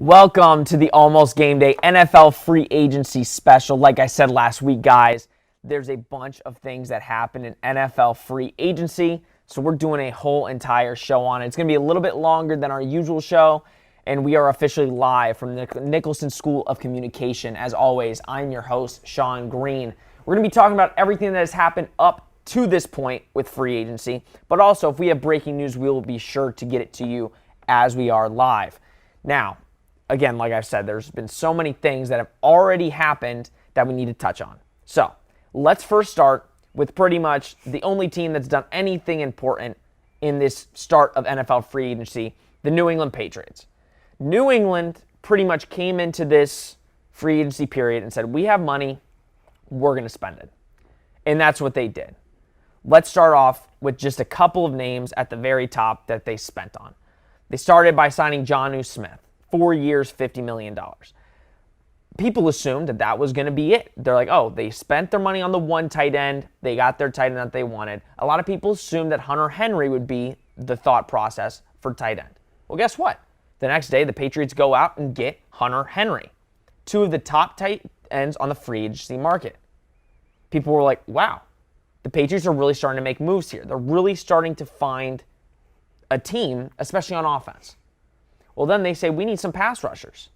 Welcome to the Almost Gameday NFL free agency special. Like I said last week, guys, there's a bunch of things that happen in NFL free agency, so we're doing a whole entire show on it. It's going to be a little bit longer than our usual show, and we are officially live from the Nicholson School of Communication. As always, I'm your host, Sean Green. We're going to be talking about everything that has happened up to this point with free agency, but also if we have breaking news, we will be sure to get it to you as we are live. Now, again, like I've said, there's been so many things that have already happened that we need to touch on. So let's first start with pretty much the only team that's done anything important in this start of NFL free agency, the New England Patriots. New England pretty much came into this free agency period and said, we have money, we're going to spend it. And that's what they did. Let's start off with just a couple of names at the very top that they spent on. They started by signing Jonnu Smith. 4 years, $50 million. People assumed that that was going to be it. They're like, oh, they spent their money on the one tight end. They got their tight end that they wanted. A lot of people assumed that Hunter Henry would be the thought process for tight end. Well, guess what? The next day, the Patriots go out and get Hunter Henry, two of the top tight ends on the free agency market. People were like, wow, the Patriots are really starting to make moves here. They're really starting to find a team, especially on offense. Well, then they say, we need some pass rushers.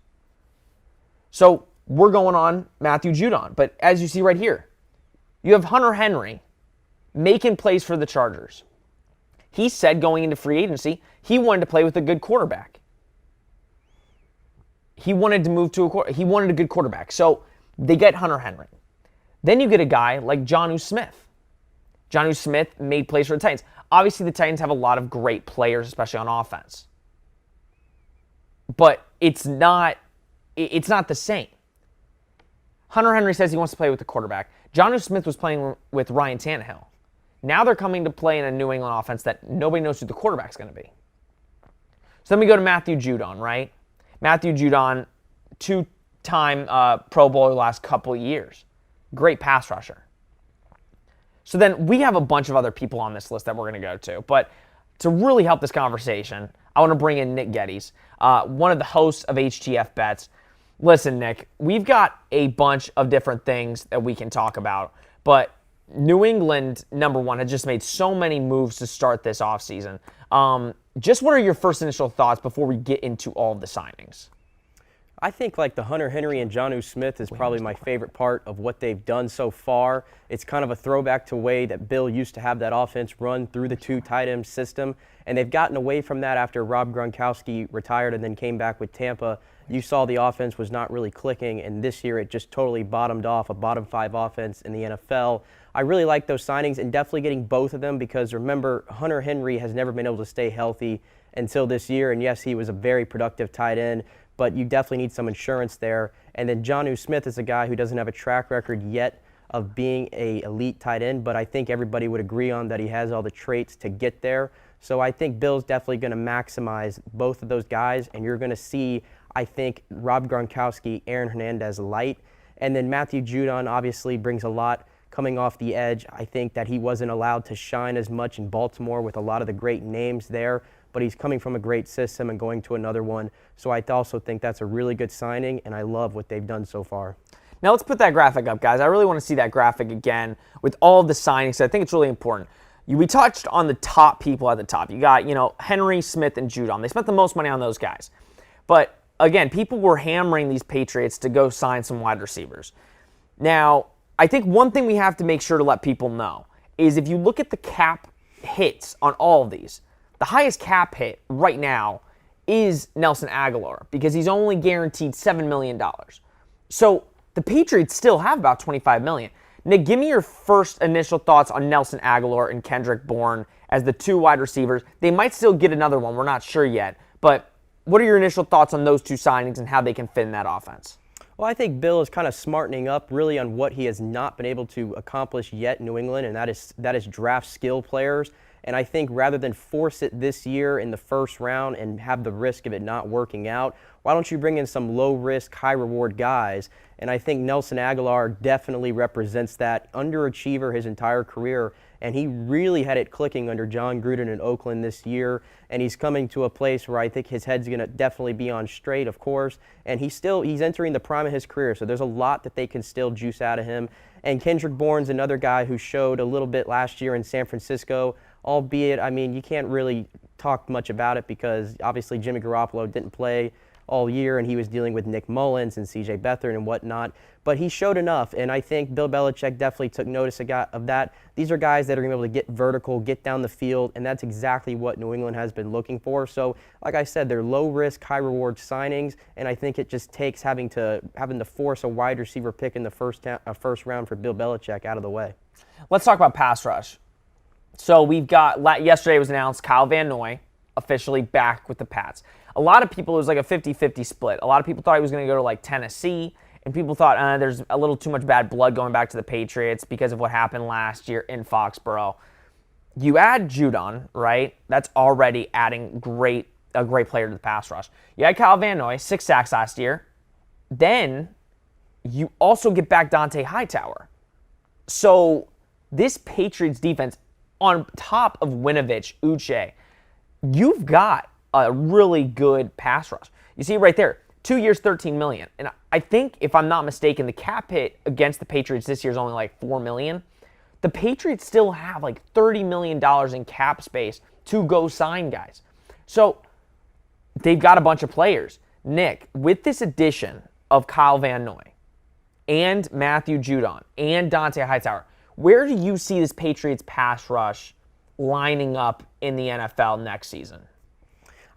So we're going on Matthew Judon. But as you see right here, you have Hunter Henry making plays for the Chargers. He said going into free agency, he wanted to play with a good quarterback. He wanted to move to he wanted a good quarterback. So they get Hunter Henry. Then you get a guy like Jonnu Smith. Jonnu Smith made plays for the Titans. Obviously, the Titans have a lot of great players, especially on offense. But it's not the same. Hunter Henry says he wants to play with the quarterback. Jonnu Smith was playing with Ryan Tannehill. Now they're coming to play in a New England offense that nobody knows who the quarterback's going to be. So then we go to Matthew Judon, right? Matthew Judon, two-time Pro Bowler the last couple of years. Great pass rusher. So then we have a bunch of other people on this list that we're going to go to. But to really help this conversation, I want to bring in Nick Geddes, one of the hosts of HTF Bets. Listen, Nick, we've got a bunch of different things that we can talk about, but New England, number one, has just made so many moves to start this offseason. Just what are your first initial thoughts before we get into all of the signings? I think like the Hunter Henry and Jonnu Smith is probably my favorite part of what they've done so far. It's kind of a throwback to the way that Bill used to have that offense run through the two tight end system, and they've gotten away from that after Rob Gronkowski retired and then came back with Tampa. You saw the offense was not really clicking, and this year it just totally bottomed off, a bottom five offense in the NFL. I really like those signings and definitely getting both of them because remember, Hunter Henry has never been able to stay healthy until this year, and yes, he was a very productive tight end, but you definitely need some insurance there. And then Jonnu Smith is a guy who doesn't have a track record yet of being an elite tight end, but I think everybody would agree on that he has all the traits to get there. So I think Bill's definitely going to maximize both of those guys, and you're going to see, I think, Rob Gronkowski, Aaron Hernandez light. And then Matthew Judon obviously brings a lot coming off the edge. I think that he wasn't allowed to shine as much in Baltimore with a lot of the great names there, but he's coming from a great system and going to another one. So I also think that's a really good signing, and I love what they've done so far. Now let's put that graphic up, guys. I really want to see that graphic again with all of the signings. I think it's really important. We touched on the top people at the top. You got, Henry, Smith, and Judon. They spent the most money on those guys. But again, people were hammering these Patriots to go sign some wide receivers. Now, I think one thing we have to make sure to let people know is if you look at the cap hits on all of these, the highest cap hit right now is Nelson Agholor because he's only guaranteed $7 million. So the Patriots still have about $25 million. Nick, give me your first initial thoughts on Nelson Agholor and Kendrick Bourne as the two wide receivers. They might still get another one. We're not sure yet. But what are your initial thoughts on those two signings and how they can fit in that offense? Well, I think Bill is kind of smartening up really on what he has not been able to accomplish yet in New England, and that is draft skill players. And I think rather than force it this year in the first round and have the risk of it not working out, why don't you bring in some low-risk, high-reward guys? And I think Nelson Aguilar definitely represents that underachiever his entire career, and he really had it clicking under John Gruden in Oakland this year, and he's coming to a place where I think his head's going to definitely be on straight, of course, and he's entering the prime of his career, so there's a lot that they can still juice out of him. And Kendrick Bourne's another guy who showed a little bit last year in San Francisco, albeit, I mean, you can't really talk much about it because obviously Jimmy Garoppolo didn't play all year, and he was dealing with Nick Mullins and C.J. Beathard and whatnot. But he showed enough, and I think Bill Belichick definitely took notice of that. These are guys that are going to be able to get vertical, get down the field, and that's exactly what New England has been looking for. So, like I said, they're low-risk, high-reward signings, and I think it just takes having to force a wide receiver pick in the first round for Bill Belichick out of the way. Let's talk about pass rush. So we've got, yesterday was announced Kyle Van Noy officially back with the Pats. A lot of people, it was like a 50-50 split. A lot of people thought he was going to go to like Tennessee, and people thought there's a little too much bad blood going back to the Patriots because of what happened last year in Foxborough. You add Judon, right? That's already adding a great player to the pass rush. You add Kyle Van Noy, 6 sacks last year. Then you also get back Dante Hightower. So this Patriots defense, on top of Winovich, Uche, you've got a really good pass rush. You see right there, 2 years, $13 million. And I think, if I'm not mistaken, the cap hit against the Patriots this year is only like $4 million. The Patriots still have like $30 million in cap space to go sign guys. So they've got a bunch of players. Nick, with this addition of Kyle Van Noy and Matthew Judon and Dante Hightower, where do you see this Patriots pass rush lining up in the NFL next season?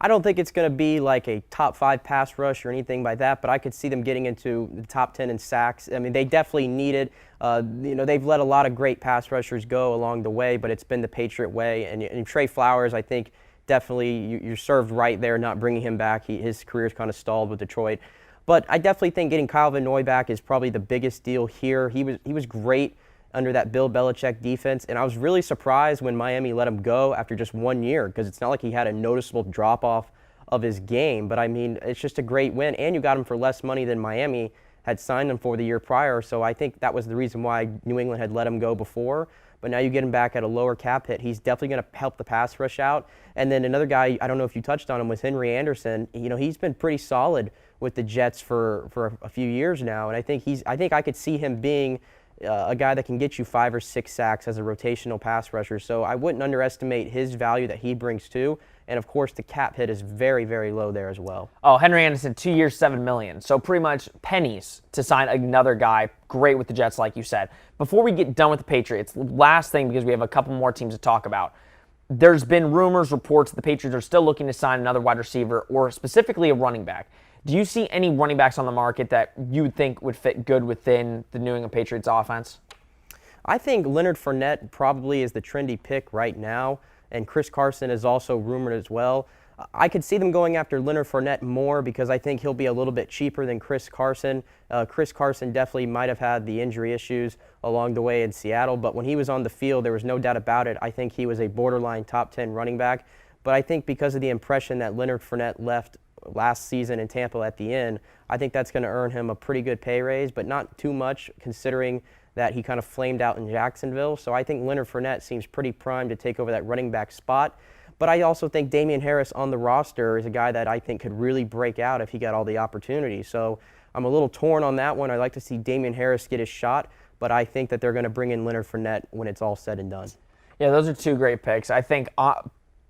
I don't think it's going to be like a top 5 pass rush or anything like that, but I could see them getting into the top 10 in sacks. I mean, they definitely need it. They've let a lot of great pass rushers go along the way, but it's been the Patriot way. And Trey Flowers, I think, definitely you're served right there not bringing him back. His career's kind of stalled with Detroit. But I definitely think getting Kyle Van Noy back is probably the biggest deal here. He was great under that Bill Belichick defense, and I was really surprised when Miami let him go after just 1 year, because it's not like he had a noticeable drop-off of his game, but I mean, it's just a great win, and you got him for less money than Miami had signed him for the year prior, so I think that was the reason why New England had let him go before, but now you get him back at a lower cap hit. He's definitely going to help the pass rush out, and then another guy, I don't know if you touched on him, was Henry Anderson. He's been pretty solid with the Jets for a few years now, and I think I could see him being a guy that can get you 5 or 6 sacks as a rotational pass rusher. So I wouldn't underestimate his value that he brings too. And of course, the cap hit is very, very low there as well. Oh, Henry Anderson, 2 years, $7 million. So pretty much pennies to sign another guy. Great with the Jets, like you said. Before we get done with the Patriots, last thing, because we have a couple more teams to talk about. There's been rumors, reports that the Patriots are still looking to sign another wide receiver or specifically a running back. Do you see any running backs on the market that you would think would fit good within the New England Patriots offense? I think Leonard Fournette probably is the trendy pick right now, and Chris Carson is also rumored as well. I could see them going after Leonard Fournette more because I think he'll be a little bit cheaper than Chris Carson. Chris Carson definitely might have had the injury issues along the way in Seattle, but when he was on the field, there was no doubt about it. I think he was a borderline top 10 running back, but I think because of the impression that Leonard Fournette left last season in Tampa at the end, I think that's going to earn him a pretty good pay raise, but not too much considering that he kind of flamed out in Jacksonville. So I think Leonard Fournette seems pretty primed to take over that running back spot. But I also think Damian Harris on the roster is a guy that I think could really break out if he got all the opportunity. So I'm a little torn on that one. I'd like to see Damian Harris get his shot, but I think that they're going to bring in Leonard Fournette when it's all said and done. Yeah, those are 2 great picks. I think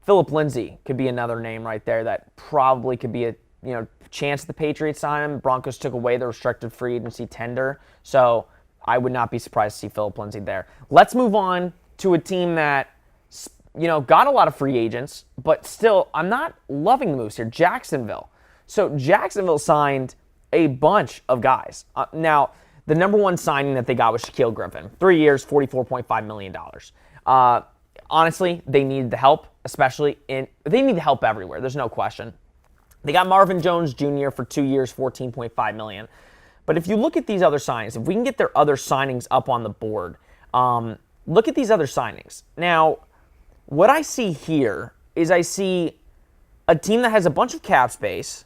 Philip Lindsay could be another name right there that probably could be a chance the Patriots sign him. Broncos took away the restricted free agency tender, so I would not be surprised to see Philip Lindsay there. Let's move on to a team that got a lot of free agents, but still I'm not loving the moves here. Jacksonville. So Jacksonville signed a bunch of guys. Now, the number one signing that they got was Shaquille Griffin. 3 years, $44.5 million. Honestly, they needed the help, they need the help everywhere. There's no question. They got Marvin Jones Jr. for 2 years, $14.5 million. But if you look at these other signings, if we can get their other signings up on the board, look at these other signings. Now, What I see here is I see a team that has a bunch of cap space.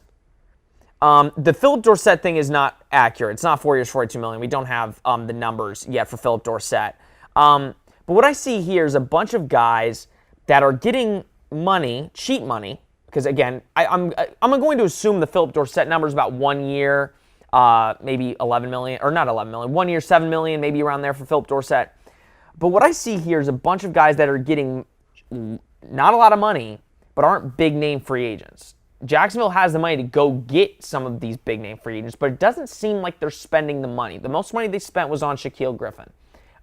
The Philip Dorsett thing is not accurate. It's not 4 years, $42 million. We don't have the numbers yet for Philip Dorsett. But what I see here is a bunch of guys that are getting money, cheap money, because again, I'm going to assume the Philip Dorsett number is about 1 year, maybe 11 million, or not 11 million, 1 year, 7 million, maybe around there for Philip Dorsett. But what I see here is a bunch of guys that are getting not a lot of money, but aren't big name free agents. Jacksonville has the money to go get some of these big name free agents, but it doesn't seem like they're spending the money. The most money they spent was on Shaquille Griffin.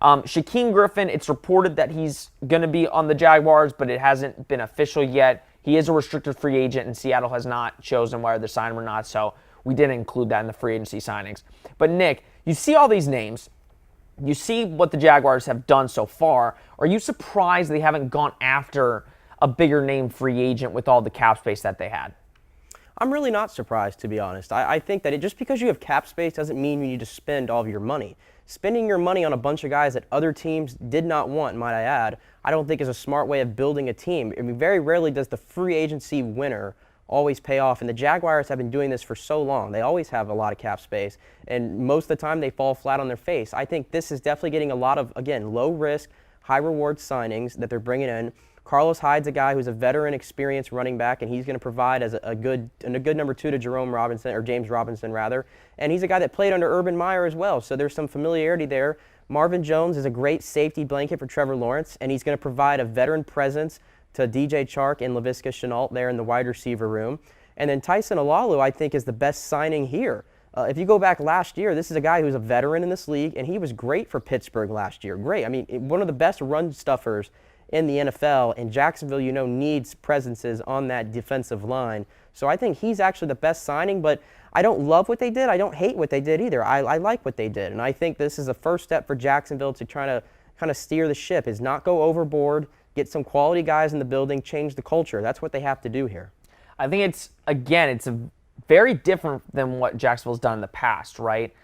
Shaquem Griffin, it's reported that he's going to be on the Jaguars, but it hasn't been official yet. He is a restricted free agent, and Seattle has not chosen whether to sign him or not, so we didn't include that in the free agency signings. But Nick, you see all these names. You see what the Jaguars have done so far. Are you surprised they haven't gone after a bigger name free agent with all the cap space that they had? I'm really not surprised, to be honest. I think that just because you have cap space doesn't mean you need to spend all of your money. Spending your money on a bunch of guys that other teams did not want, might I add, I don't think is a smart way of building a team. I mean, very rarely does the free agency winner always pay off, and the Jaguars have been doing this for so long. They always have a lot of cap space, and most of the time they fall flat on their face. I think this is definitely getting a lot of, again, low-risk, high-reward signings that they're bringing in. Carlos Hyde's a guy who's a veteran, experienced running back, and he's going to provide as a good number two to James Robinson, rather. And he's a guy that played under Urban Meyer as well, so there's some familiarity there. Marvin Jones is a great safety blanket for Trevor Lawrence, and he's going to provide a veteran presence to DJ Chark and Laviska Shenault there in the wide receiver room. And then Tyson Alalu, I think, is the best signing here. If you go back last year, this is a guy who's a veteran in this league, and he was great for Pittsburgh last year. Great. I mean, one of the best run stuffers in the NFL, and Jacksonville, needs presences on that defensive line. So I think he's actually the best signing, but I don't love what they did. I don't hate what they did either. I like what they did, and I think this is a first step for Jacksonville to try to kind of steer the ship, is not go overboard, get some quality guys in the building, change the culture. That's what they have to do here. I think it's a very different than what Jacksonville's done in the past, right?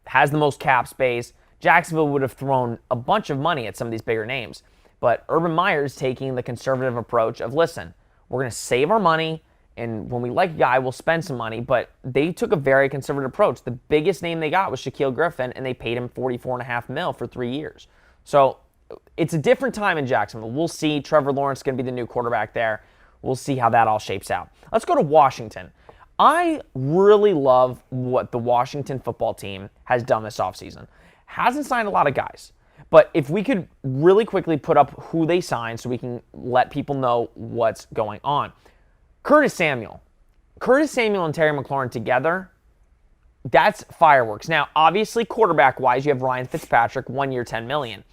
Has the most cap space. Jacksonville would have thrown a bunch of money at some of these bigger names. But Urban Meyer's taking the conservative approach of, listen, we're going to save our money, and when we like a guy, we'll spend some money. But they took a very conservative approach. The biggest name they got was Shaquille Griffin, and they paid him $44.5 million for 3 years. So it's a different time in Jacksonville. We'll see. Trevor Lawrence is going to be the new quarterback there. We'll see how that all shapes out. Let's go to Washington. I really love what the Washington football team has done this offseason. Hasn't signed a lot of guys. But if we could really quickly put up who they signed so we can let people know what's going on. Curtis Samuel and Terry McLaurin together, that's fireworks. Now, obviously, quarterback-wise, you have Ryan Fitzpatrick, 1 year, $10 million.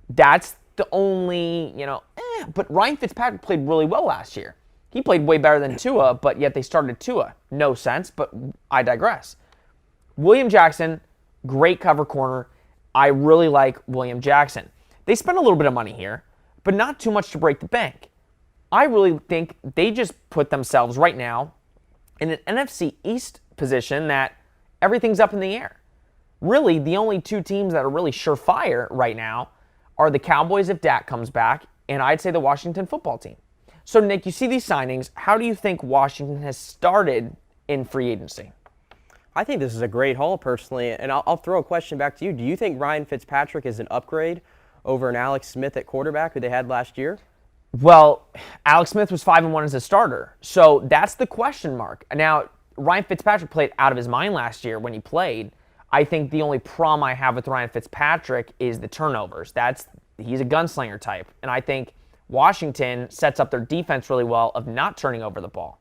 That's the only, but Ryan Fitzpatrick played really well last year. He played way better than Tua, but yet they started Tua. No sense, but I digress. William Jackson, great cover corner. I really like William Jackson. They spent a little bit of money here, but not too much to break the bank. I really think they just put themselves right now in an NFC East position that everything's up in the air. Really, the only two teams that are really surefire right now are the Cowboys if Dak comes back, and I'd say the Washington football team. So, Nick, you see these signings. How do you think Washington has started in free agency? I think this is a great haul, personally, and I'll throw a question back to you. Do you think Ryan Fitzpatrick is an upgrade over an Alex Smith at quarterback who they had last year? Well, Alex Smith was 5-1 as a starter, so that's the question mark. Now, Ryan Fitzpatrick played out of his mind last year when he played. I think the only problem I have with Ryan Fitzpatrick is the turnovers. He's a gunslinger type, and I think Washington sets up their defense really well of not turning over the ball.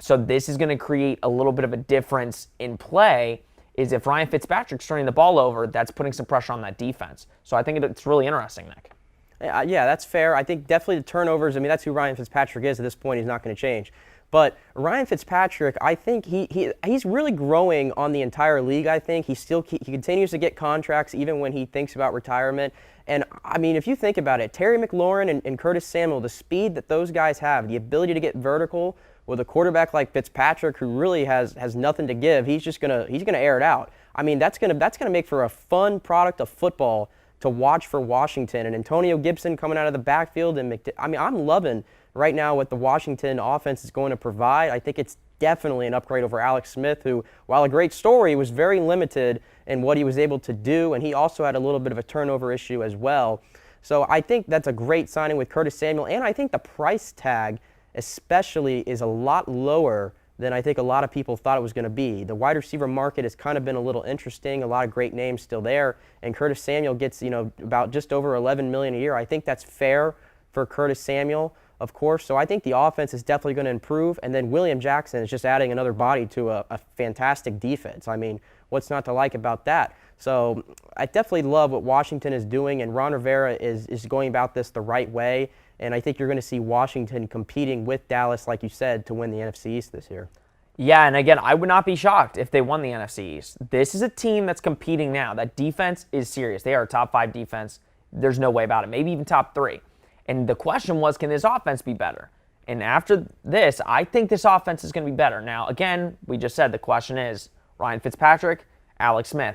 So this is going to create a little bit of a difference in play, is if Ryan Fitzpatrick's turning the ball over, that's putting some pressure on that defense. So I think it's really interesting, Nick. Yeah, that's fair. I think definitely the turnovers, that's who Ryan Fitzpatrick is at this point. He's not going to change. But Ryan Fitzpatrick, I think he's really growing on the entire league, I think. He continues to get contracts even when he thinks about retirement. And, if you think about it, Terry McLaurin and Curtis Samuel, the speed that those guys have, the ability to get vertical with a quarterback like Fitzpatrick who really has nothing to give, he's gonna air it out. That's gonna make for a fun product of football to watch for Washington. And Antonio Gibson coming out of the backfield, and I'm loving right now what the Washington offense is going to provide. I think it's definitely an upgrade over Alex Smith, who, while a great story, was very limited in what he was able to do, and he also had a little bit of a turnover issue as well. So I think that's a great signing with Curtis Samuel, and I think the price tag especially is a lot lower than I think a lot of people thought it was going to be. The wide receiver market has kind of been a little interesting, a lot of great names still there, and Curtis Samuel gets, about just over $11 million a year. I think that's fair for Curtis Samuel, of course. So I think the offense is definitely going to improve, and then William Jackson is just adding another body to a fantastic defense. I mean, what's not to like about that? So I definitely love what Washington is doing, and Ron Rivera is going about this the right way. And I think you're going to see Washington competing with Dallas, like you said, to win the NFC East this year. Yeah, and again, I would not be shocked if they won the NFC East. This is a team that's competing now. That defense is serious. They are a top 5 defense. There's no way about it. Maybe even top 3. And the question was, can this offense be better? And after this, I think this offense is going to be better. Now, again, we just said the question is Ryan Fitzpatrick, Alex Smith.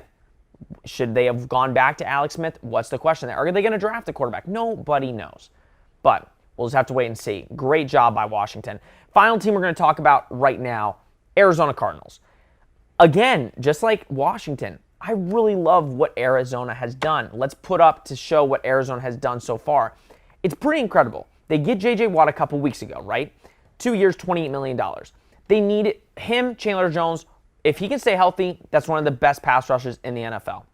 Should they have gone back to Alex Smith? What's the question there? Are they going to draft a quarterback? Nobody knows. But we'll just have to wait and see. Great job by Washington. Final team we're going to talk about right now, Arizona Cardinals. Again, just like Washington, I really love what Arizona has done. Let's put up to show what Arizona has done so far. It's pretty incredible. They get J.J. Watt a couple weeks ago, right? 2 years, $28 million. They need him, Chandler Jones. If he can stay healthy, that's one of the best pass rushers in the NFL.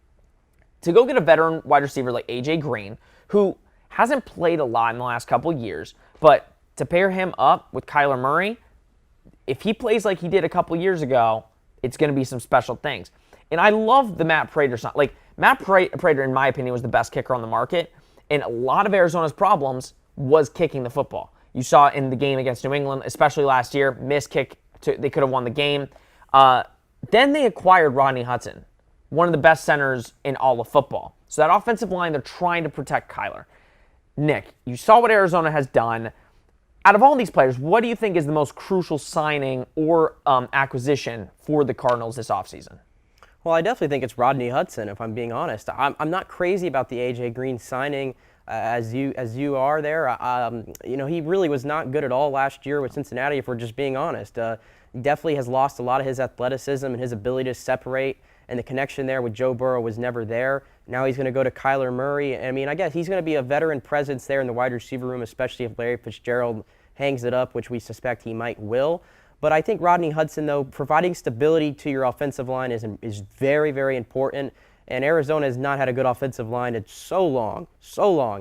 To go get a veteran wide receiver like A.J. Green, who hasn't played a lot in the last couple years, but to pair him up with Kyler Murray, if he plays like he did a couple years ago, it's going to be some special things. And I love the Matt Prater sign. Like, Matt Prater, in my opinion, was the best kicker on the market, and a lot of Arizona's problems was kicking the football. You saw it in the game against New England, especially last year, missed kick. They could have won the game. Then they acquired Rodney Hudson, one of the best centers in all of football. So that offensive line, they're trying to protect Kyler. Nick, you saw what Arizona has done. Out of all these players, what do you think is the most crucial signing or acquisition for the Cardinals this offseason? Well, I definitely think it's Rodney Hudson, if I'm being honest. I'm not crazy about the A.J. Green signing as you are there. He really was not good at all last year with Cincinnati, if we're just being honest. He definitely has lost a lot of his athleticism and his ability to separate, and the connection there with Joe Burrow was never there. Now he's going to go to Kyler Murray. I mean, I guess he's going to be a veteran presence there in the wide receiver room, especially if Larry Fitzgerald hangs it up, which we suspect he might will. But I think Rodney Hudson, though, providing stability to your offensive line is very, very important. And Arizona has not had a good offensive line in so long.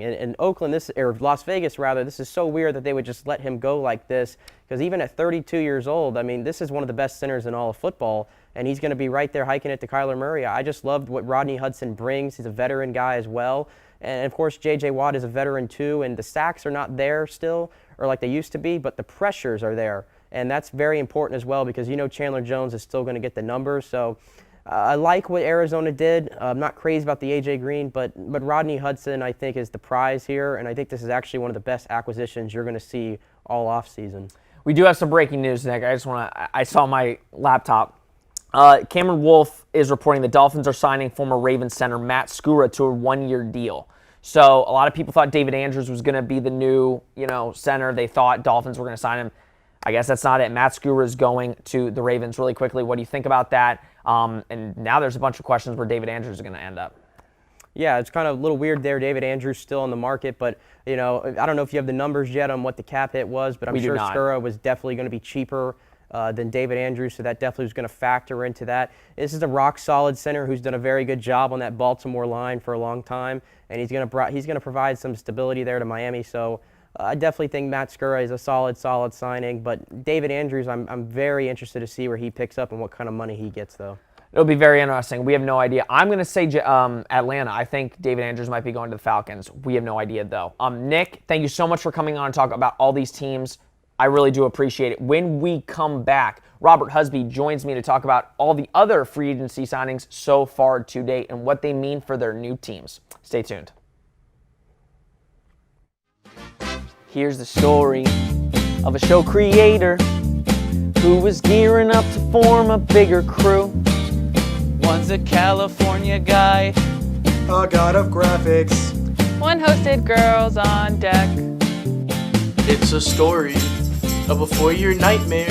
And Oakland, or Las Vegas, rather, this is so weird that they would just let him go like this. Because even at 32 years old, I mean, this is one of the best centers in all of football. And he's going to be right there hiking it to Kyler Murray. I just loved what Rodney Hudson brings. He's a veteran guy as well. And, of course, J.J. Watt is a veteran too. And the sacks are not there still, or like they used to be, but the pressures are there. And that's very important as well, because Chandler Jones is still going to get the numbers. So I like what Arizona did. I'm not crazy about the A.J. Green, but Rodney Hudson, I think, is the prize here. And I think this is actually one of the best acquisitions you're going to see all offseason. We do have some breaking news, Nick. I saw my laptop. Cameron Wolfe is reporting the Dolphins are signing former Ravens center Matt Skura to a 1-year deal. So a lot of people thought David Andrews was going to be the new, center. They thought Dolphins were going to sign him. I guess that's not it. Matt Skura is going to the Ravens really quickly. What do you think about that? And now there's a bunch of questions where David Andrews is going to end up. Yeah, it's kind of a little weird there. David Andrews still on the market, but I don't know if you have the numbers yet on what the cap hit was, but I'm sure Skura was definitely going to be cheaper than David Andrews, so that definitely was going to factor into that. This is a rock-solid center who's done a very good job on that Baltimore line for a long time, and he's going to provide some stability there to Miami. So I definitely think Matt Skura is a solid signing, but David Andrews, I'm very interested to see where he picks up and what kind of money he gets, though. It'll be very interesting. We have no idea. I'm going to say Atlanta. I think David Andrews might be going to the Falcons. We have no idea, though. Nick, thank you so much for coming on and talk about all these teams. I really do appreciate it. When we come back, Robert Husby joins me to talk about all the other free agency signings so far to date and what they mean for their new teams. Stay tuned. Here's the story of a show creator who was gearing up to form a bigger crew. One's a California guy, a god of graphics. One hosted Girls on Deck. It's a story of a 4-year nightmare,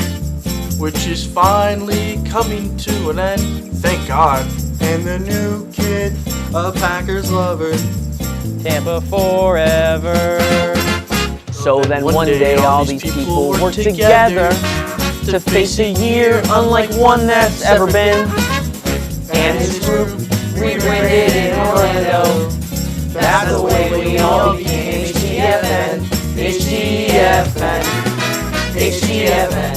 which is finally coming to an end. Thank God. And the new kid, a Packers lover. Tampa forever. So then one day all these people work together to face a year unlike one that's ever been. And his group rebranded in Orlando. That's the way we all became HTFN. HTFN. HTFN.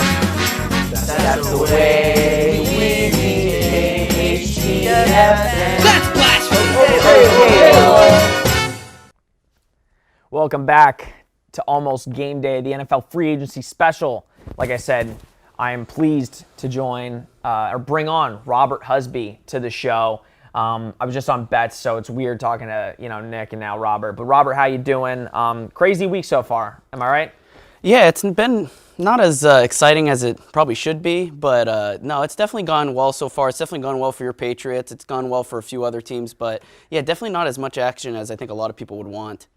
That's the way we became HTFN. That's blasphemy! Welcome back to Almost Game Day, the NFL free agency special. Like I said, I am pleased to join or bring on Robert Husby to the show. I was just on bets, so it's weird talking to Nick and now Robert. But Robert, how you doing? Crazy week so far. Am I right? Yeah, it's been not as exciting as it probably should be, but no, it's definitely gone well so far. It's definitely gone well for your Patriots. It's gone well for a few other teams, but yeah, definitely not as much action as I think a lot of people would want.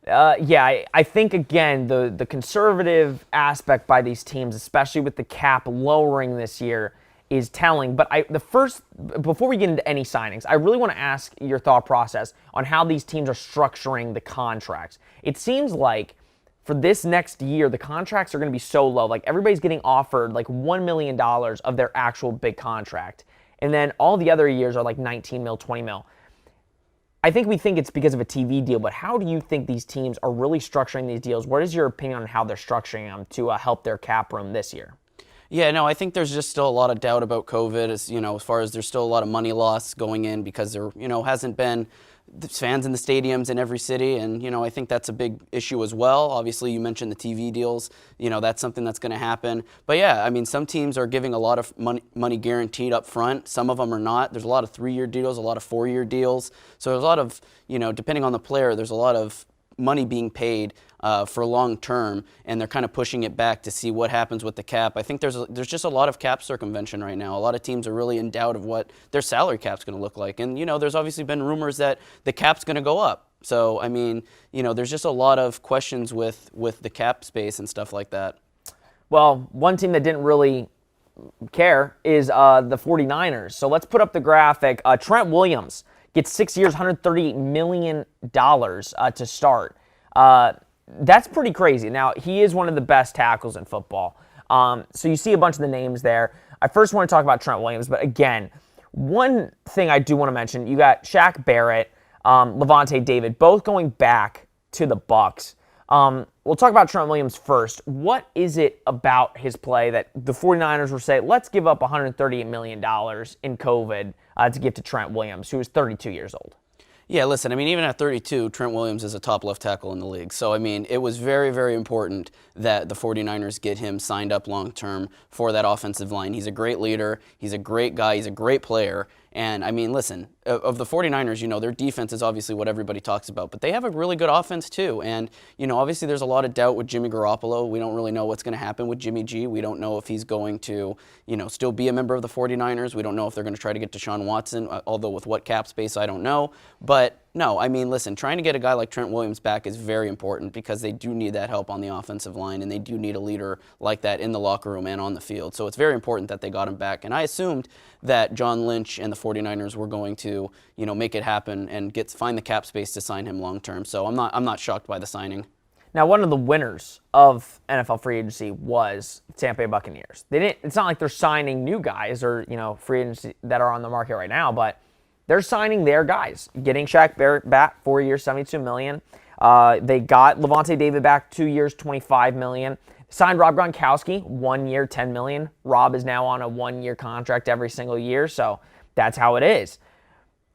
I think, again, the conservative aspect by these teams, especially with the cap lowering this year, is telling. But before we get into any signings, I really want to ask your thought process on how these teams are structuring the contracts. It seems like for this next year, the contracts are going to be so low. Like, everybody's getting offered like $1 million of their actual big contract. And then all the other years are like 19 mil, 20 mil. I think we think it's because of a TV deal, but how do you think these teams are really structuring these deals? What is your opinion on how they're structuring them to help their cap room this year? Yeah, no, I think there's just still a lot of doubt about COVID, as far as there's still a lot of money loss going in because there, hasn't been fans in the stadiums in every city, and, I think that's a big issue as well. Obviously, you mentioned the TV deals, that's something that's going to happen. But yeah, I mean, some teams are giving a lot of money guaranteed up front. Some of them are not. There's a lot of 3-year deals, a lot of 4-year deals. So there's a lot of, depending on the player, there's a lot of money being paid for long term, and they're kind of pushing it back to see what happens with the cap. I think there's just a lot of cap circumvention right now. A lot of teams are really in doubt of what their salary cap's going to look like, and there's obviously been rumors that the cap's going to go up. So I mean, there's just a lot of questions with the cap space and stuff like that. Well, one team that didn't really care is the 49ers. So let's put up the graphic. Trent Williams gets 6 years, $138 million to start. That's pretty crazy. Now, he is one of the best tackles in football. So you see a bunch of the names there. I first want to talk about Trent Williams, but again, one thing I do want to mention, you got Shaq Barrett, Levante David, both going back to the Bucs. We'll talk about Trent Williams first. What is it about his play that the 49ers will say, let's give up $138 million in COVID to give to Trent Williams, who is 32 years old? Yeah, listen, I mean, even at 32, Trent Williams is a top left tackle in the league. So, I mean, it was very, very important that the 49ers get him signed up long-term for that offensive line. He's a great leader. He's a great guy. He's a great player. And, I mean, listen, of the 49ers, their defense is obviously what everybody talks about, but they have a really good offense too. And, obviously there's a lot of doubt with Jimmy Garoppolo. We don't really know what's going to happen with Jimmy G. We don't know if he's going to, still be a member of the 49ers. We don't know if they're going to try to get Deshaun Watson, although with what cap space, I don't know. But, no, I mean, listen, trying to get a guy like Trent Williams back is very important because they do need that help on the offensive line, and they do need a leader like that in the locker room and on the field. So it's very important that they got him back. And I assumed that John Lynch and the 49ers were going to, make it happen and find the cap space to sign him long term. So I'm not shocked by the signing. Now, one of the winners of NFL free agency was Tampa Bay Buccaneers. It's not like they're signing new guys or, free agents that are on the market right now, but they're signing their guys, getting Shaq Barrett back 4 years, $72 million. They got Levante David back 2 years, $25 million. Signed Rob Gronkowski, 1 year, $10 million. Rob is now on a 1-year contract every single year, so that's how it is.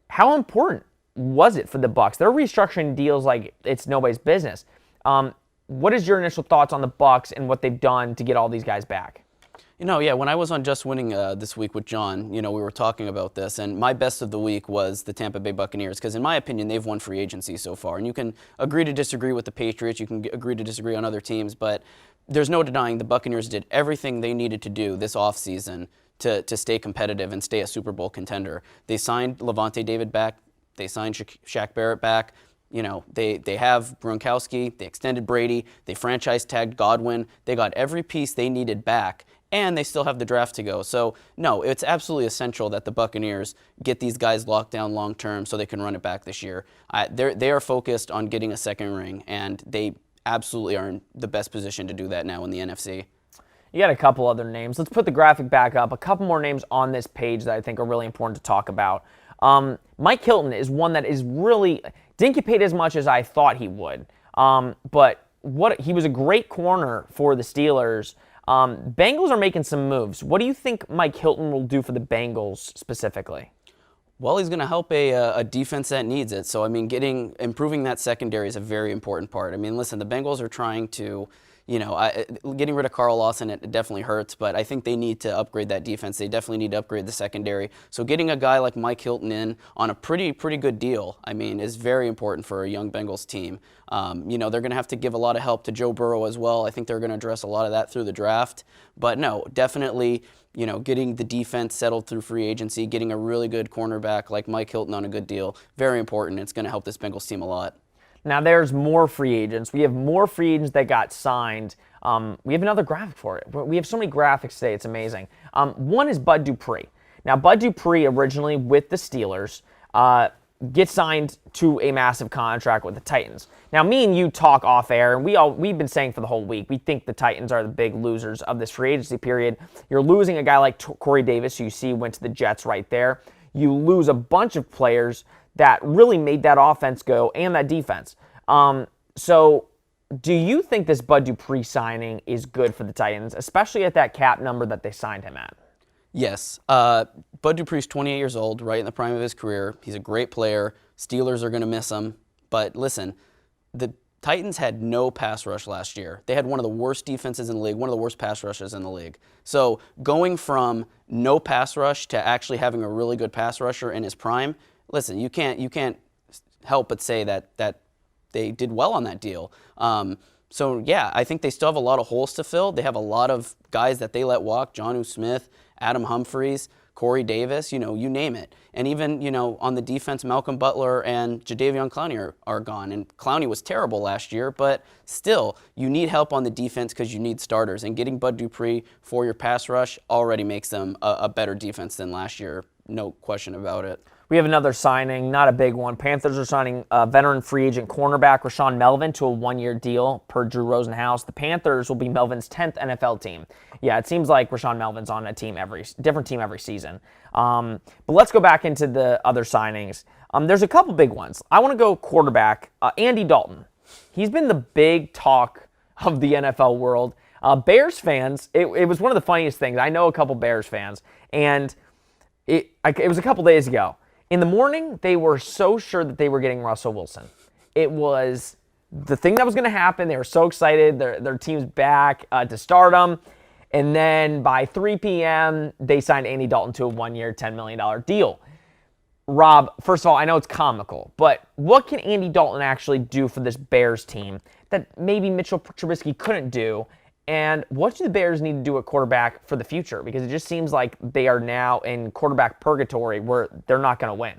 How important was it for the Bucs? They're restructuring deals like it's nobody's business. What is your initial thoughts on the Bucs and what they've done to get all these guys back? Yeah, when I was on Just Winning this week with John, we were talking about this, and my best of the week was the Tampa Bay Buccaneers, because in my opinion, they've won free agency so far. And you can agree to disagree with the Patriots, you can agree to disagree on other teams, but there's no denying the Buccaneers did everything they needed to do this offseason to stay competitive and stay a Super Bowl contender. They signed Levante David back They signed Shaq Barrett back. You know, they have Gronkowski, they extended Brady, they franchise tagged Godwin. They got every piece they needed back, and they still have the draft to go. So, no, it's absolutely essential that the Buccaneers get these guys locked down long term so they can run it back this year. They are focused on getting a second ring, and they absolutely are in the best position to do that now in the NFC. You got a couple other names. Let's put the graphic back up. A couple more names on this page that I think are really important to talk about. Mike Hilton is one that is really didn't get paid as much as I thought he would. But he was a great corner for the Steelers. Bengals are making some moves. What do you think Mike Hilton will do for the Bengals specifically? Well, he's going to help a defense that needs it. So, I mean, improving that secondary is a very important part. I mean, listen, the Bengals are trying to, getting rid of Carl Lawson, it definitely hurts, but I think they need to upgrade that defense. They definitely need to upgrade the secondary. So getting a guy like Mike Hilton in on a pretty good deal, I mean, is very important for a young Bengals team. They're going to have to give a lot of help to Joe Burrow as well. I think they're going to address a lot of that through the draft. But no, definitely, getting the defense settled through free agency, getting a really good cornerback like Mike Hilton on a good deal, very important. It's going to help this Bengals team a lot. Now, there's more free agents. We have more free agents that got signed. We have another graphic for it. We have so many graphics today, it's amazing. One is Bud Dupree. Now, Bud Dupree, originally with the Steelers, gets signed to a massive contract with the Titans. Now, me and you talk off air, and we've been saying for the whole week, we think the Titans are the big losers of this free agency period. You're losing a guy like Corey Davis, who you see went to the Jets right there. You lose a bunch of players that really made that offense go and that defense. So do you think this Bud Dupree signing is good for the Titans, especially at that cap number that they signed him at? Yes. Bud Dupree's 28 years old, right in the prime of his career. He's a great player. Steelers are going to miss him. But listen, the Titans had no pass rush last year. They had one of the worst defenses in the league, one of the worst pass rushes in the league. So going from no pass rush to actually having a really good pass rusher in his prime, listen, you can't help but say that they did well on that deal. So yeah, I think they still have a lot of holes to fill. They have a lot of guys that they let walk: Jonnu Smith, Adam Humphries, Corey Davis, you name it. And even, on the defense, Malcolm Butler and Jadeveon Clowney are gone. And Clowney was terrible last year, but still, you need help on the defense because you need starters. And getting Bud Dupree for your pass rush already makes them a better defense than last year. No question about it. We have another signing, not a big one. Panthers are signing veteran free agent cornerback Rashaan Melvin to a one-year deal per Drew Rosenhaus. The Panthers will be Melvin's 10th NFL team. Yeah, it seems like Rashaan Melvin's on a different team every season. But let's go back into the other signings. There's a couple big ones. I want to go quarterback, Andy Dalton. He's been the big talk of the NFL world. Bears fans, it was one of the funniest things. I know a couple Bears fans, and it was a couple days ago. In the morning, they were so sure that they were getting Russell Wilson. It was the thing that was going to happen. They were so excited. Their team's back to start them. And then by 3 p.m., they signed Andy Dalton to a one-year, $10 million deal. Rob, first of all, I know it's comical, but what can Andy Dalton actually do for this Bears team that maybe Mitchell Trubisky couldn't do? And what do the Bears need to do at quarterback for the future? Because it just seems like they are now in quarterback purgatory where they're not going to win.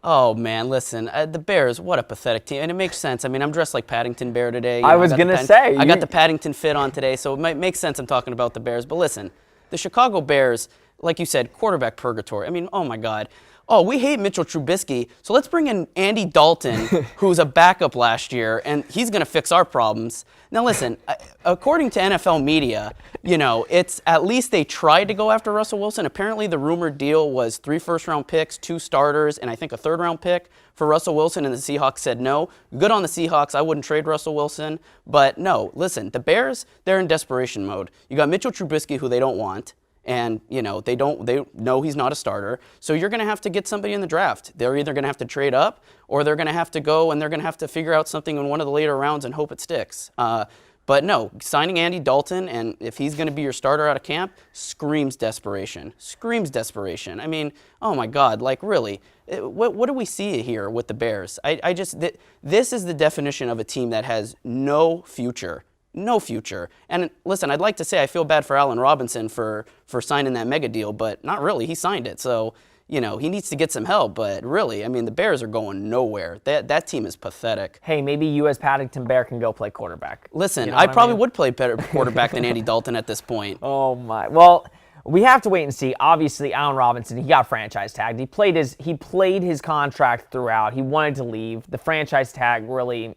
Oh, man, listen, the Bears, what a pathetic team. And it makes sense. I mean, I'm dressed like Paddington Bear today. I was going to say. I got the Paddington fit on today, so it might make sense I'm talking about the Bears. But listen, the Chicago Bears, like you said, quarterback purgatory. I mean, oh, my God. Oh, we hate Mitchell Trubisky, so let's bring in Andy Dalton, who's a backup last year, and he's going to fix our problems. Now, listen, according to NFL media, it's at least they tried to go after Russell Wilson. Apparently, the rumored deal was 3 first-round picks, 2 starters, and I think a third-round pick for Russell Wilson, and the Seahawks said no. Good on the Seahawks. I wouldn't trade Russell Wilson. But no, listen, the Bears, they're in desperation mode. You got Mitchell Trubisky, who they don't want. And, they know he's not a starter. So you're going to have to get somebody in the draft. They're either going to have to trade up or they're going to have to go and they're going to have to figure out something in one of the later rounds and hope it sticks. But no, signing Andy Dalton, and if he's going to be your starter out of camp, screams desperation. Screams desperation. I mean, oh my God, like really, what do we see here with the Bears? This is the definition of a team that has no future. No future. And listen, I'd like to say I feel bad for Allen Robinson for signing that mega deal, but not really. He signed it. So, he needs to get some help. But really, I mean, the Bears are going nowhere. That team is pathetic. Hey, maybe you as Paddington Bear can go play quarterback. Listen, You know I what probably mean? would play better quarterback than Andy Dalton at this point. Oh my. Well, we have to wait and see. Obviously, Allen Robinson, he got franchise tagged. He played his contract throughout. He wanted to leave. The franchise tag really,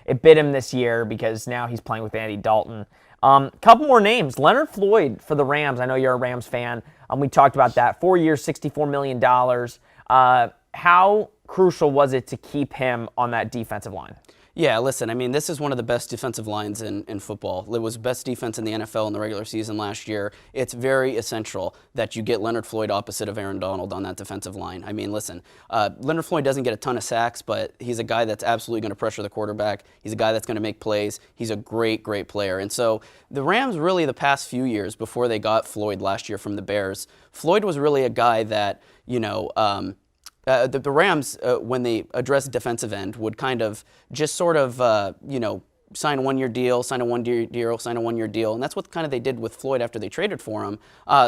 it bit him this year because now he's playing with Andy Dalton. Couple more names. Leonard Floyd for the Rams. I know you're a Rams fan. We talked about that. 4 years, $64 million. How crucial was it to keep him on that defensive line? Yeah, listen, I mean, this is one of the best defensive lines in football. It was best defense in the NFL in the regular season last year. It's very essential that you get Leonard Floyd opposite of Aaron Donald on that defensive line. I mean, listen, Leonard Floyd doesn't get a ton of sacks, but he's a guy that's absolutely going to pressure the quarterback. He's a guy that's going to make plays. He's a great, great player. And so the Rams really the past few years before they got Floyd last year from the Bears, Floyd was really a guy that, the Rams, when they addressed defensive end, would kind of just sort of, sign a one-year deal, sign a one-year deal, sign a one-year deal. And that's what kind of they did with Floyd after they traded for him.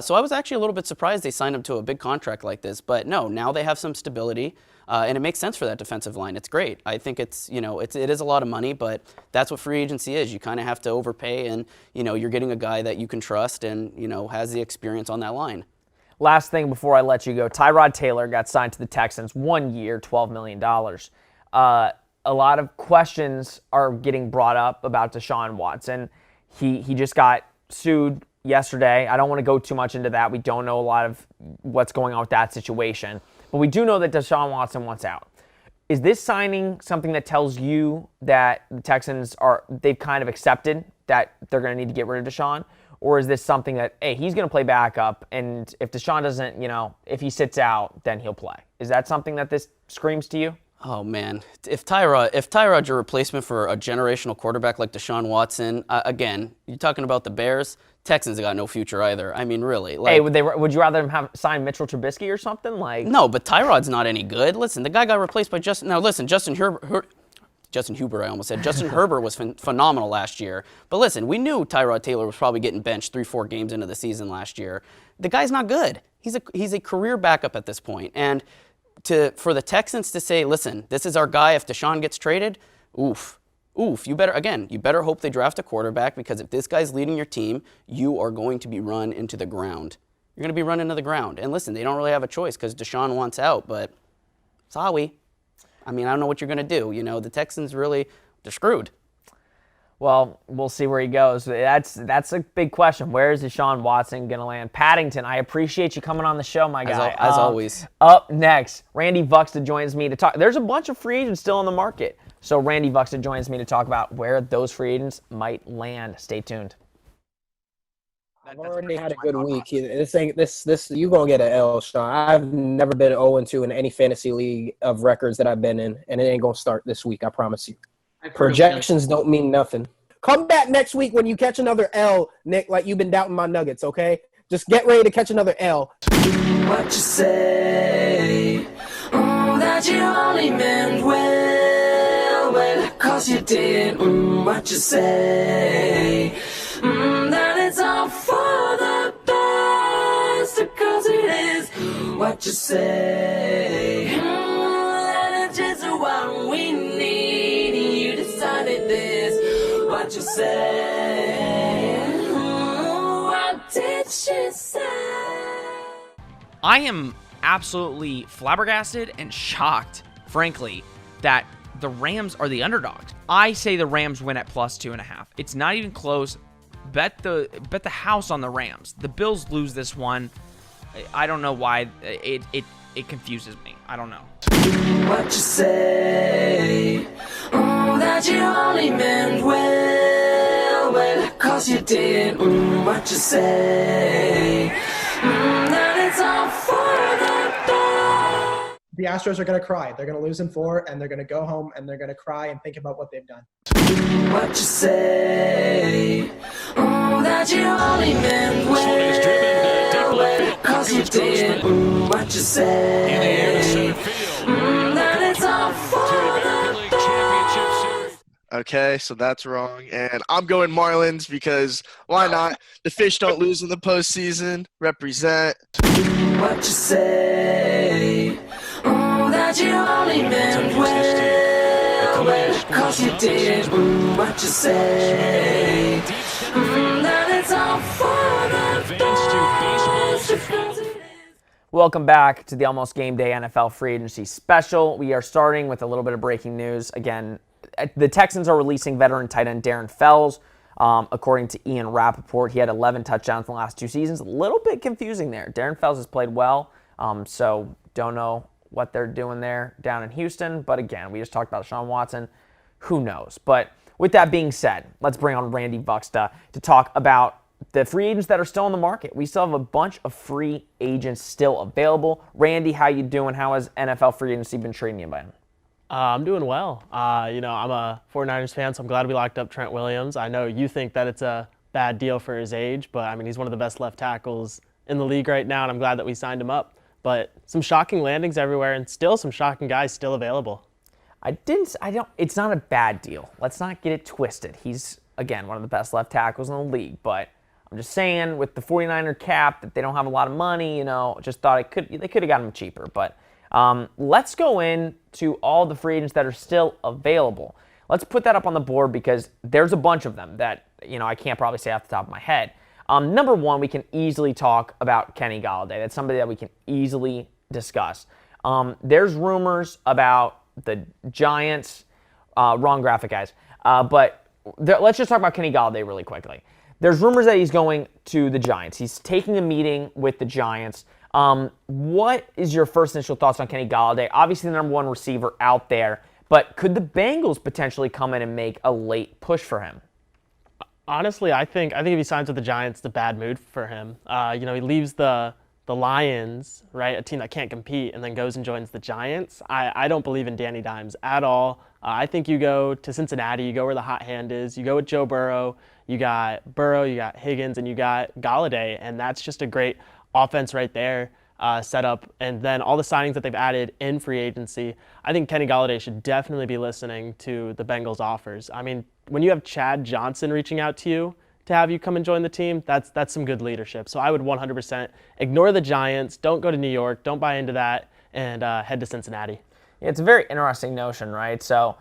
So I was actually a little bit surprised they signed him to a big contract like this. But no, now they have some stability, and it makes sense for that defensive line. It's great. I think it is a lot of money, but that's what free agency is. You kind of have to overpay, and, you're getting a guy that you can trust and, has the experience on that line. Last thing before I let you go, Tyrod Taylor got signed to the Texans, 1 year, $12 million. A lot of questions are getting brought up about Deshaun Watson. He just got sued yesterday. I don't want to go too much into that. We don't know a lot of what's going on with that situation. But we do know that Deshaun Watson wants out. Is this signing something that tells you that the Texans they've kind of accepted that they're going to need to get rid of Deshaun? Or is this something that, hey, he's going to play backup, and if Deshaun doesn't, if he sits out, then he'll play? Is that something that this screams to you? Oh, man. If Tyrod's your replacement for a generational quarterback like Deshaun Watson, again, you're talking about the Bears, Texans have got no future either. I mean, really. Hey, would you rather him sign Mitchell Trubisky or something? No, but Tyrod's not any good. Listen, the guy got replaced by Justin Huber, I almost said. Justin Herbert was phenomenal last year. But listen, we knew Tyrod Taylor was probably getting benched 3-4 games into the season last year. The guy's not good. He's a career backup at this point. And for the Texans to say, listen, this is our guy if Deshaun gets traded, oof. You better hope they draft a quarterback, because if this guy's leading your team, you are going to be run into the ground. You're going to be run into the ground. And listen, they don't really have a choice because Deshaun wants out, but sorry. I mean, I don't know what you're going to do. The Texans they're screwed. Well, we'll see where he goes. That's a big question. Where is Deshaun Watson going to land? Paddington, I appreciate you coming on the show, my guy. As always. Up next, Randy Vuxta joins me to talk. There's a bunch of free agents still on the market. So Randy Vuxta joins me to talk about where those free agents might land. Stay tuned. I've already had a good week. This you gonna get an L, Sean. I've never been 0-2 in any fantasy league of records that I've been in, and it ain't gonna start this week. I promise you. Projections don't mean nothing. Come back next week when you catch another L, Nick. Like you've been doubting my Nuggets, okay? Just get ready to catch another L. What you say? That you only meant well, 'cause you did. What you say? That it's all for the best, 'cause it is. What you say? That it's just what we need. You decided this. What you say? What did she say? I am absolutely flabbergasted and shocked, frankly, that the Rams are the underdogs. I say the Rams win at +2.5. It's not even close. Bet the house on the Rams. The Bills lose this one. I don't know why. It confuses me. I don't know. What you say? That you only meant well, 'cause you did. What you say? That it's all for the best. The Astros are going to cry. They're going to lose in 4, and they're going to go home, and they're going to cry and think about what they've done. What you say? That you only meant well, 'cause you did. What you say? That it's all for the best. Okay, so that's wrong. And I'm going Marlins because why not? The Fish don't lose in the postseason. Represent. What you say? Oh, that you only meant well, 'cause you did. What you say? That it's all for the best. Welcome back to the Almost Game Day NFL Free Agency Special. We are starting with a little bit of breaking news. Again, the Texans are releasing veteran tight end Darren Fells. According to Ian Rappaport, he had 11 touchdowns in the last 2 seasons. A little bit confusing there. Darren Fells has played well, so don't know what they're doing there down in Houston. But again, we just talked about Sean Watson. Who knows? But with that being said, let's bring on Randy Buxta to talk about the free agents that are still on the market. We still have a bunch of free agents still available. Randy, how you doing? How has NFL free agency been treating you, man? I'm doing well. I'm a 49ers fan, so I'm glad we locked up Trent Williams. I know you think that it's a bad deal for his age, but I mean, he's one of the best left tackles in the league right now, and I'm glad that we signed him up. But some shocking landings everywhere, and still some shocking guys still available. It's not a bad deal. Let's not get it twisted. He's, again, one of the best left tackles in the league, but I'm just saying with the 49er cap that they don't have a lot of money, just thought they could have gotten him cheaper. But let's go into all the free agents that are still available. Let's put that up on the board because there's a bunch of them that, I can't probably say off the top of my head. Number one, we can easily talk about Kenny Golladay. That's somebody that we can easily discuss. There's rumors about the Giants. Wrong graphic, guys. But let's just talk about Kenny Golladay really quickly. There's rumors that he's going to the Giants. He's taking a meeting with the Giants. What is your first initial thoughts on Kenny Golladay? Obviously, the number one receiver out there, but could the Bengals potentially come in and make a late push for him? Honestly, I think if he signs with the Giants, it's a bad mood for him. He leaves the Lions, right, a team that can't compete, and then goes and joins the Giants. I don't believe in Danny Dimes at all. I think you go to Cincinnati, you go where the hot hand is, you go with Joe Burrow, you got Higgins, and you got Golladay, and that's just a great offense right there set up. And then all the signings that they've added in free agency, I think Kenny Golladay should definitely be listening to the Bengals' offers. I mean, when you have Chad Johnson reaching out to you to have you come and join the team, that's some good leadership. So I would 100% ignore the Giants, don't go to New York, don't buy into that, and head to Cincinnati. Yeah, it's a very interesting notion, right? So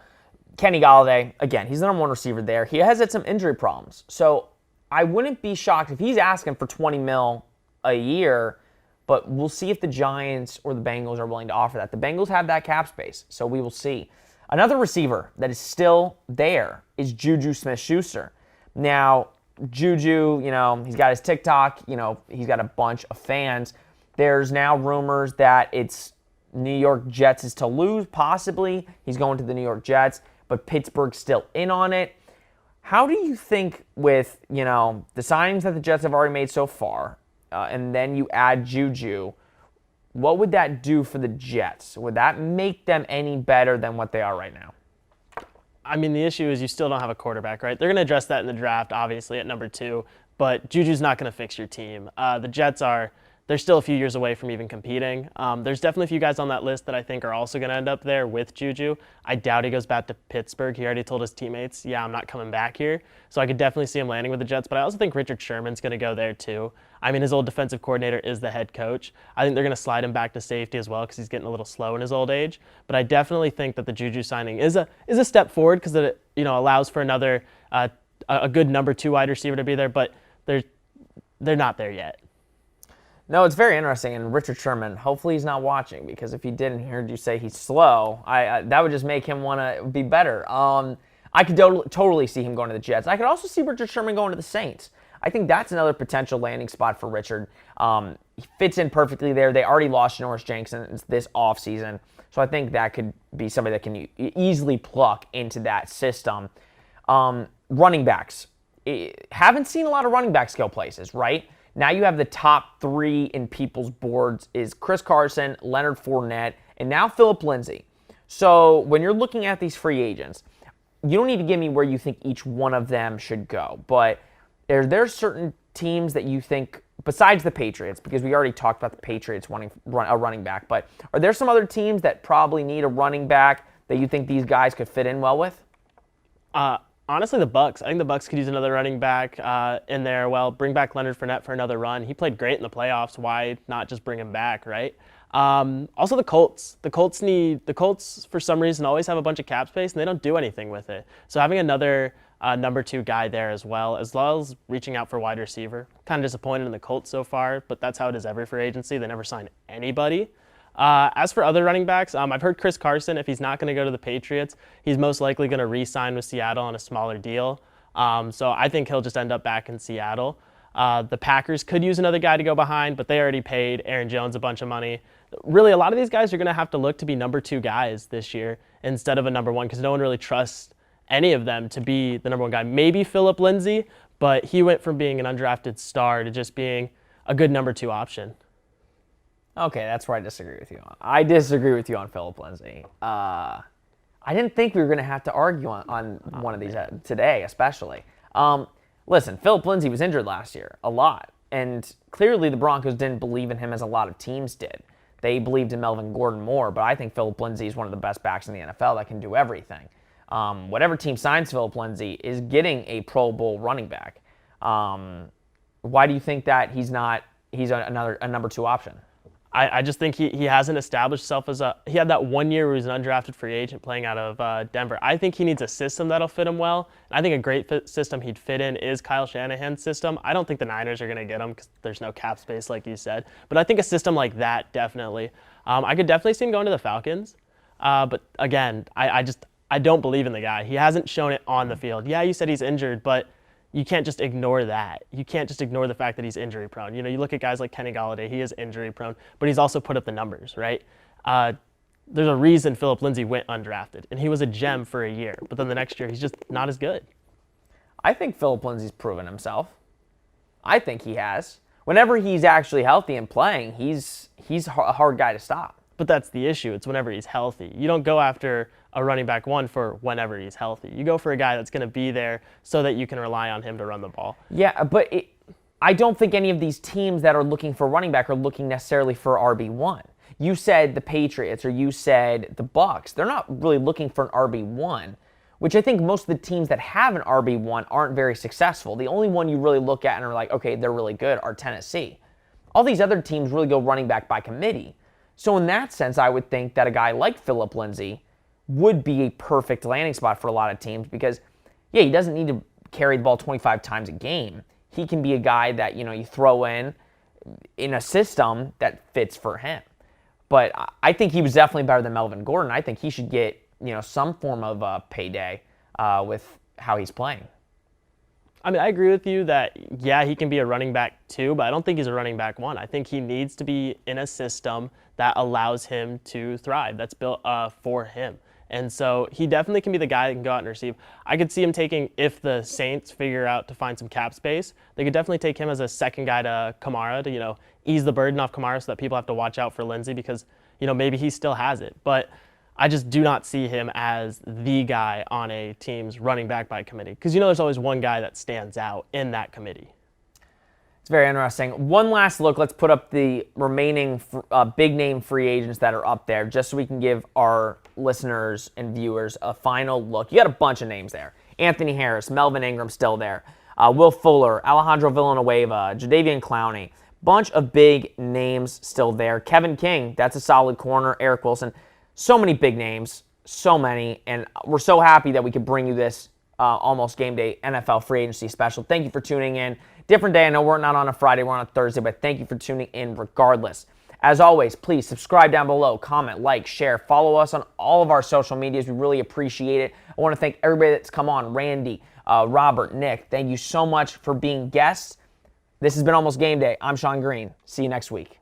Kenny Golladay, again, he's the number one receiver there. He has had some injury problems. So I wouldn't be shocked if he's asking for $20 million a year, but we'll see if the Giants or the Bengals are willing to offer that. The Bengals have that cap space, so we will see. Another receiver that is still there is Juju Smith-Schuster. Now, Juju, he's got his TikTok, he's got a bunch of fans. There's now rumors that it's New York Jets is to lose, possibly. He's going to the New York Jets, but Pittsburgh's still in on it. How do you think with, the signings that the Jets have already made so far, and then you add Juju, what would that do for the Jets? Would that make them any better than what they are right now? I mean, the issue is you still don't have a quarterback, right? They're going to address that in the draft, obviously, at number 2, but Juju's not going to fix your team. The Jets they're still a few years away from even competing. There's definitely a few guys on that list that I think are also going to end up there with Juju. I doubt he goes back to Pittsburgh. He already told his teammates, I'm not coming back here. So I could definitely see him landing with the Jets, but I also think Richard Sherman's going to go there too. I mean, his old defensive coordinator is the head coach. I think they're going to slide him back to safety as well because he's getting a little slow in his old age. But I definitely think that the Juju signing is a step forward because it allows for another a good number 2 wide receiver to be there, but they're not there yet. No, it's very interesting, and Richard Sherman, hopefully he's not watching, because if he did and heard you say he's slow, that would just make him want to be better. I could totally see him going to the Jets. I could also see Richard Sherman going to the Saints. I think that's another potential landing spot for Richard. He fits in perfectly there. They already lost Norris Jenkins this offseason, so I think that could be somebody that can easily pluck into that system. Running backs. Haven't seen a lot of running backs go places, right? Now you have the top 3 in people's boards is Chris Carson, Leonard Fournette, and now Phillip Lindsay. So when you're looking at these free agents, you don't need to give me where you think each one of them should go, but are there certain teams that you think, besides the Patriots, because we already talked about the Patriots wanting a running back, but are there some other teams that probably need a running back that you think these guys could fit in well with? Honestly, the Bucks. I think the Bucks could use another running back in there. Well, bring back Leonard Fournette for another run. He played great in the playoffs. Why not just bring him back, right? Also, the Colts. The Colts for some reason always have a bunch of cap space and they don't do anything with it. So having another number 2 guy there as well as reaching out for wide receiver. Kind of disappointed in the Colts so far, but that's how it is every free agency. They never sign anybody. As for other running backs, I've heard Chris Carson, if he's not going to go to the Patriots, he's most likely going to re-sign with Seattle on a smaller deal. So I think he'll just end up back in Seattle. The Packers could use another guy to go behind, but they already paid Aaron Jones a bunch of money. Really, a lot of these guys are going to have to look to be number 2 guys this year instead of a number 1 because no one really trusts any of them to be the number 1 guy. Maybe Phillip Lindsay, but he went from being an undrafted star to just being a good number 2 option. Okay, that's where I disagree with you on. I disagree with you on Phillip Lindsay. I didn't think we were going to have to argue on one of these today, especially. Listen, Phillip Lindsay was injured last year a lot, and clearly the Broncos didn't believe in him as a lot of teams did. They believed in Melvin Gordon more, but I think Phillip Lindsay is one of the best backs in the NFL that can do everything. Whatever team signs Phillip Lindsay is getting a Pro Bowl running back. Why do you think that he's a number 2 option? I just think he hasn't established himself as he had that 1 year where he was an undrafted free agent playing out of Denver. I think he needs a system that'll fit him well. And I think a great system he'd fit in is Kyle Shanahan's system. I don't think the Niners are going to get him because there's no cap space like you said. But I think a system like that, definitely. I could definitely see him going to the Falcons. But again, I don't believe in the guy. He hasn't shown it on the field. Yeah, you said he's injured, but you can't just ignore that. You can't just ignore the fact that he's injury prone. You know, you look at guys like Kenny Golladay, he is injury prone, but he's also put up the numbers, right? There's a reason Phillip Lindsay went undrafted, and he was a gem for a year, but then the next year he's just not as good. I think Phillip Lindsay's proven himself. I think he has. Whenever he's actually healthy and playing, he's a hard guy to stop. But that's the issue. It's whenever he's healthy. You don't go after a running back 1 for whenever he's healthy. You go for a guy that's going to be there so that you can rely on him to run the ball. Yeah, but I don't think any of these teams that are looking for running back are looking necessarily for RB1. You said the Patriots or you said the Bucks. They're not really looking for an RB1, which I think most of the teams that have an RB1 aren't very successful. The only one you really look at and are like, okay, they're really good are Tennessee. All these other teams really go running back by committee. So in that sense, I would think that a guy like Phillip Lindsay would be a perfect landing spot for a lot of teams because, yeah, he doesn't need to carry the ball 25 times a game. He can be a guy that, you throw in a system that fits for him. But I think he was definitely better than Melvin Gordon. I think he should get, some form of payday with how he's playing. I mean, I agree with you that, yeah, he can be a running back 2, but I don't think he's a running back 1. I think he needs to be in a system that allows him to thrive, that's built for him. And so he definitely can be the guy that can go out and receive. I could see him taking, if the Saints figure out to find some cap space, they could definitely take him as a second guy to Kamara to, ease the burden off Kamara so that people have to watch out for Lindsay because, maybe he still has it. But I just do not see him as the guy on a team's running back by committee because, there's always one guy that stands out in that committee. It's very interesting. One last look. Let's put up the remaining big-name free agents that are up there just so we can give our listeners and viewers a final look. You got a bunch of names there. Anthony Harris, Melvin Ingram still there. Will Fuller, Alejandro Villanueva, Jadeveon Clowney. Bunch of big names still there. Kevin King, that's a solid corner. Eric Wilson. So many big names. So many. And we're so happy that we could bring you this Almost Game Day NFL free agency special. Thank you for tuning in. Different day. I know we're not on a Friday. We're on a Thursday. But thank you for tuning in regardless. As always, please subscribe down below, comment, like, share, follow us on all of our social medias. We really appreciate it. I want to thank everybody that's come on, Randy, Robert, Nick. Thank you so much for being guests. This has been Almost Game Day. I'm Sean Green. See you next week.